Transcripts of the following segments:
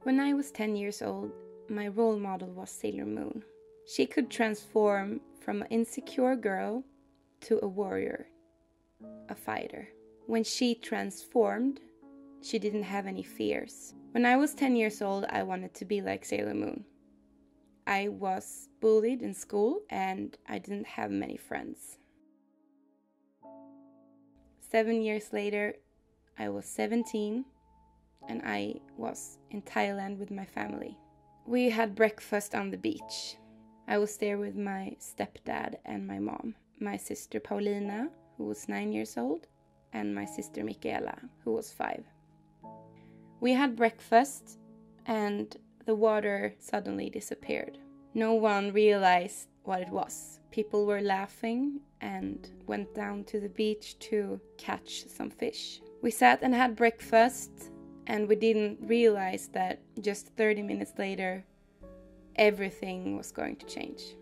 When I was 10 years old, my role model was Sailor Moon. She could transform from an insecure girl to a warrior, a fighter. When she transformed, she didn't have any fears. When I was 10 years old, I wanted to be like Sailor Moon. I was bullied in school and I didn't have many friends. 7 years later, I was 17 and I was in Thailand with my family. We had breakfast on the beach. I was there with my stepdad and my mom, my sister Paulina, who was 9 years old, and my sister Micaela, who was 5. We had breakfast and the water suddenly disappeared. No one realized what it was. People were laughing and went down to the beach to catch some fish. We sat and had breakfast and we didn't realize that just 30 minutes later, everything was going to change.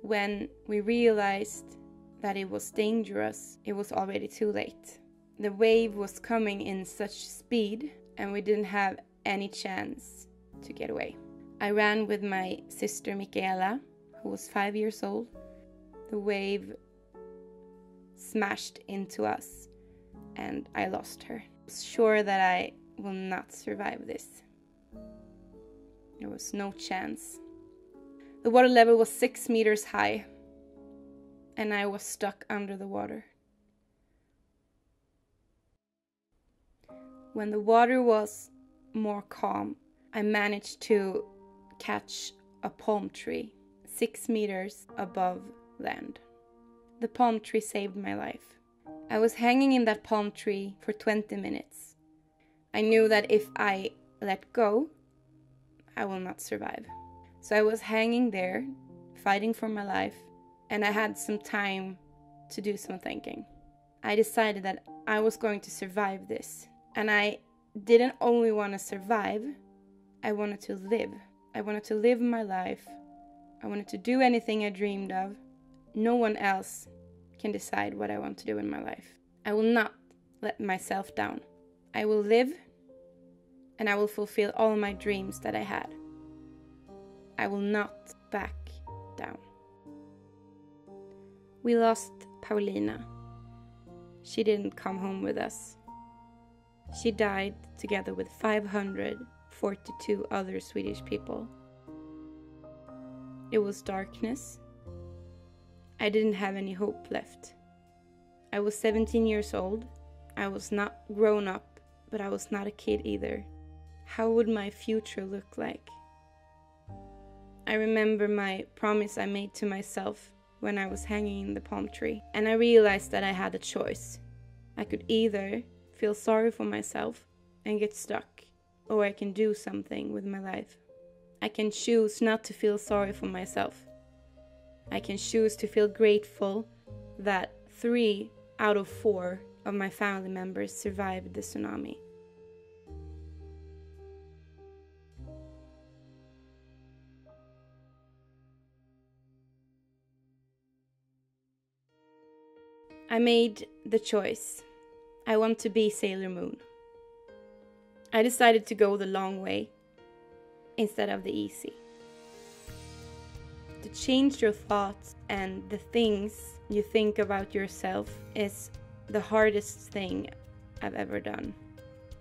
When we realized that it was dangerous, it was already too late. The wave was coming in such speed and we didn't have any chance to get away. I ran with my sister Micaela, who was 5 years old. The wave smashed into us and I lost her. I was sure that I will not survive this. There was no chance. The water level was 6 meters high and I was stuck under the water. When the water was more calm, I managed to catch a palm tree 6 meters above land. The palm tree saved my life. I was hanging in that palm tree for 20 minutes. I knew that if I let go, I will not survive. So I was hanging there, fighting for my life, and I had some time to do some thinking. I decided that I was going to survive this. And I didn't only want to survive, I wanted to live. I wanted to live my life. I wanted to do anything I dreamed of. No one else can decide what I want to do in my life. I will not let myself down. I will live and I will fulfill all my dreams that I had. I will not back down. We lost Paulina. She didn't come home with us. She died together with 542 other Swedish people. It was darkness. I didn't have any hope left. I was 17 years old. I was not grown up, but I was not a kid either. How would my future look like? I remember my promise I made to myself when I was hanging in the palm tree, and I realized that I had a choice. I could either feel sorry for myself and get stuck, or I can do something with my life. I can choose not to feel sorry for myself. I can choose to feel grateful that 3 out of 4 of my family members survived the tsunami. I made the choice. I want to be Sailor Moon. I decided to go the long way instead of the easy. To change your thoughts and the things you think about yourself is the hardest thing I've ever done.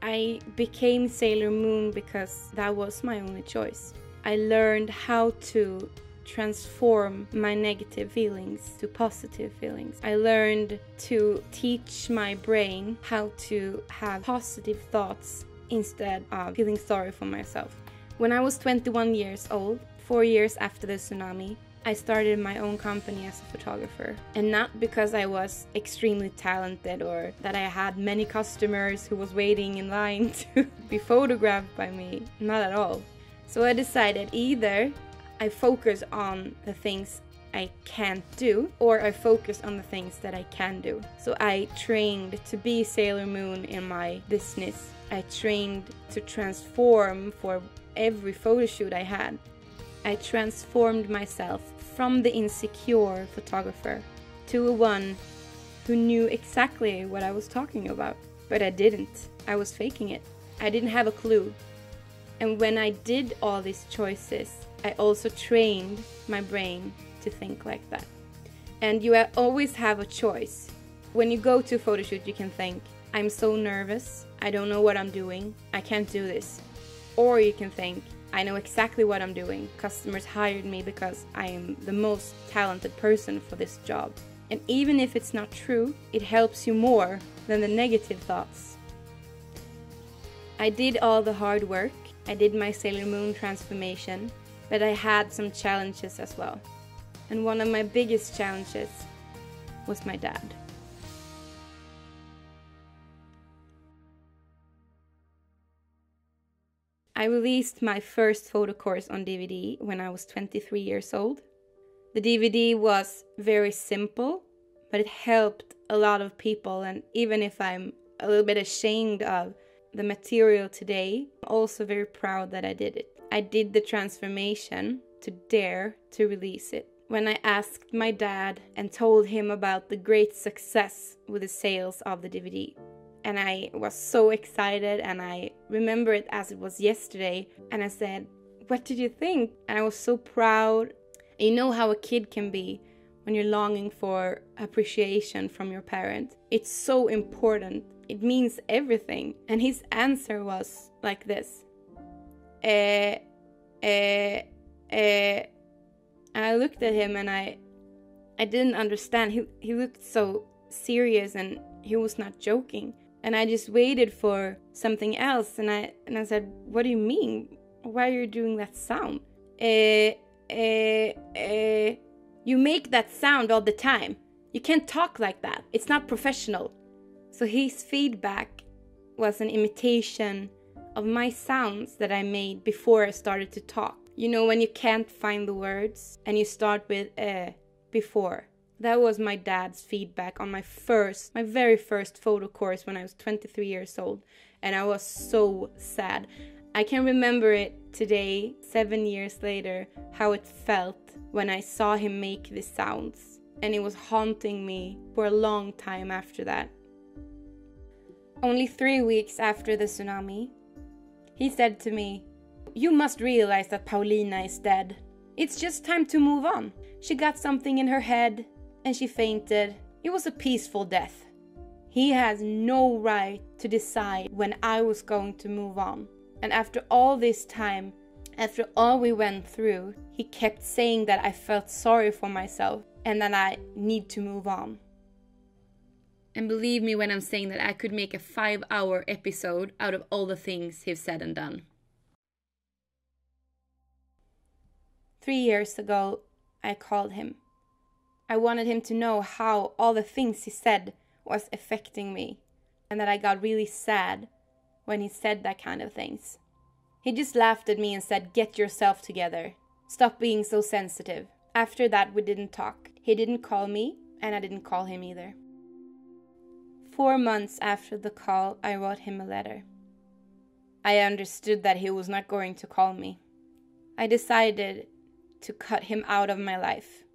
I became Sailor Moon because that was my only choice. I learned how to transform my negative feelings to positive feelings. I learned to teach my brain how to have positive thoughts instead of feeling sorry for myself. When I was 21 years old, 4 years after the tsunami, I started my own company as a photographer. And not because I was extremely talented or that I had many customers who was waiting in line to be photographed by me. Not at all. So I decided either I focus on the things I can't do, or I focus on the things that I can do. So I trained to be Sailor Moon in my business. I trained to transform for every photo shoot I had. I transformed myself from the insecure photographer to one who knew exactly what I was talking about. But I didn't. I was faking it. I didn't have a clue. And when I did all these choices, I also trained my brain to think like that. And you always have a choice. When you go to a photo shoot, you can think, I'm so nervous, I don't know what I'm doing, I can't do this. Or you can think, I know exactly what I'm doing. Customers hired me because I am the most talented person for this job. And even if it's not true, it helps you more than the negative thoughts. I did all the hard work. I did my Sailor Moon transformation, but I had some challenges as well. And one of my biggest challenges was my dad. I released my first photo course on DVD when I was 23 years old. The DVD was very simple, but it helped a lot of people, and even if I'm a little bit ashamed of the material today, I'm also very proud that I did it. I did the transformation to dare to release it. When I asked my dad and told him about the great success with the sales of the DVD. And I was so excited, and I remember it as it was yesterday. And I said, what did you think? And I was so proud. You know how a kid can be when you're longing for appreciation from your parent. It's so important. It means everything. And his answer was like this. And I looked at him and I didn't understand. He looked so serious and he was not joking. And I just waited for something else, and I said, what do you mean? Why are you doing that sound? You make that sound all the time. You can't talk like that. It's not professional. So his feedback was an imitation of my sounds that I made before I started to talk. You know, when you can't find the words and you start with before. That was my dad's feedback on my very first photo course when I was 23 years old. And I was so sad. I can remember it today, 7 years later, how it felt when I saw him make these sounds. And it was haunting me for a long time after that. Only 3 weeks after the tsunami, he said to me, you must realize that Paulina is dead. It's just time to move on. She got something in her head and she fainted. It was a peaceful death. He has no right to decide when I was going to move on. And after all this time, after all we went through, he kept saying that I felt sorry for myself and that I need to move on. And believe me when I'm saying that I could make a 5-hour episode out of all the things he's said and done. 3 years ago, I called him. I wanted him to know how all the things he said was affecting me, and that I got really sad when he said that kind of things. He just laughed at me and said, get yourself together. Stop being so sensitive. After that, we didn't talk. He didn't call me, and I didn't call him either. 4 months after the call, I wrote him a letter. I understood that he was not going to call me. I decided to cut him out of my life.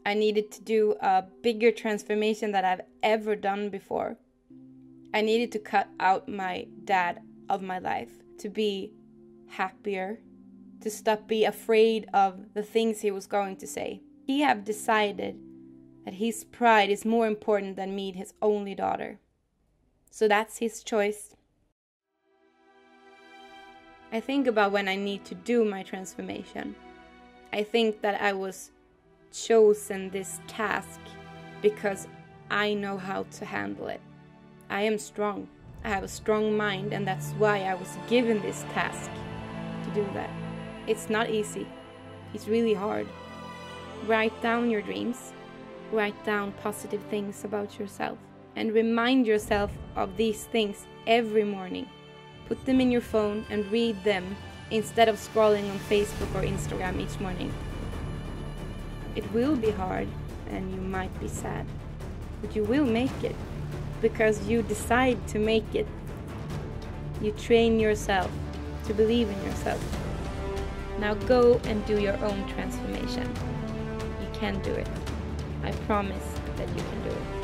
I needed to do a bigger transformation that I've ever done before. I needed to cut out my dad of my life, to be happier, to stop being afraid of the things he was going to say. He have decided that his pride is more important than me, his only daughter. So that's his choice. I think about when I need to do my transformation. I think that I was chosen this task because I know how to handle it. I am strong. I have a strong mind, and that's why I was given this task to do that. It's not easy. It's really hard. Write down your dreams. Write down positive things about yourself. And remind yourself of these things every morning. Put them in your phone and read them instead of scrolling on Facebook or Instagram each morning. It will be hard and you might be sad, but you will make it because you decide to make it. You train yourself to believe in yourself. Now go and do your own transformation. You can do it. I promise that you can do it.